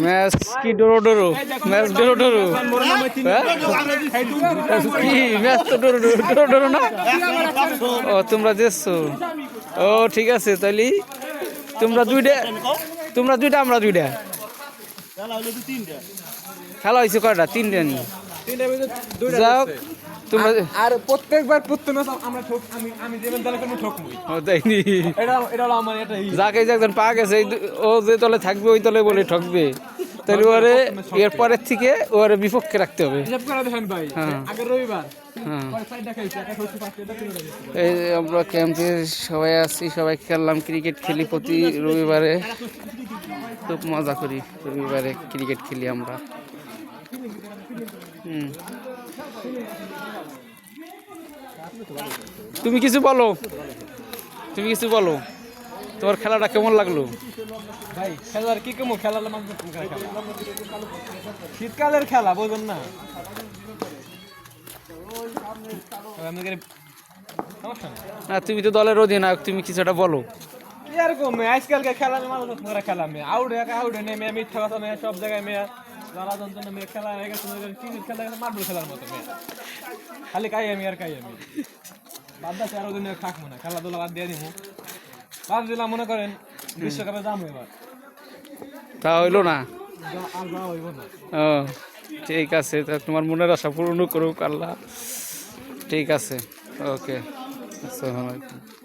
match কি ডোরো ডোরো match ডোরো ডোরো কি match তো ডোরো ডোরো ডোরো না ও তোমরা দেখছো ও ঠিক আছে তাহলে তোমরা দুইটা আমরা দুইটা খেলা হয়েছে কয়টা তিনটা নি যাও তোমরা আর প্রত্যেকবার প্রত্যেক ম্যাচ আমরা ঠক আমি যেমন দলে কোনো ঠকমই ও তাইনি এটা হলো আমার এটাই যাকে একজন পা গেছে ও যে দলে থাকবে ওই দলে বলে ঠকবে তাহলে ওরে এরপরের থেকে ওরে বিপক্ষে রাখতে হবে হিসাব করে দেখেন ভাই আগের রবিবার হ্যাঁ পরে সাইডটা খাইছে একটা হচ্ছে পাঁচটা কিলো এই আমরা ক্যাম্পে সবাই আছি সবাই খেললাম ক্রিকেট খেলি প্রতি রবিবারে খুব মজা করি রবিবারে ক্রিকেট খেলি আমরা তুমি কিছু বলো তোমার খেলাটা কেমন লাগলো ভাই খেলার কি কেমন খেলার মানুষ শীতকালের খেলা বুঝুন না না তুমি তো দলের অধিনায়ক তুমি কিছুটা বলো এরকম আজকালকে খেলার মানুষ খেলা মেয়ে আউটে নেমে মিথ্যা কথা মেয়ে সব জায়গায় মেয়ে জ্বালা যন্ত্রণা মেয়ে খেলা হয়ে গেছে ক্রিকেট খেলা গেছে মার্বল খেলার মতো মেয়ে খালি কাই আমি বাদ দাস আরো দিন থাকবো না খেলাধুলা বাদ দিয়ে দিব ভাবছিলাম মনে করেন বিশ্বকাপে যাবো এবার তা হইলো না আর যাওয়া হইব না ও ঠিক আছে তা তোমার মনের আশা পূর্ণ করুক আল্লাহ ঠিক আছে ওকে আসসালামু আলাইকুম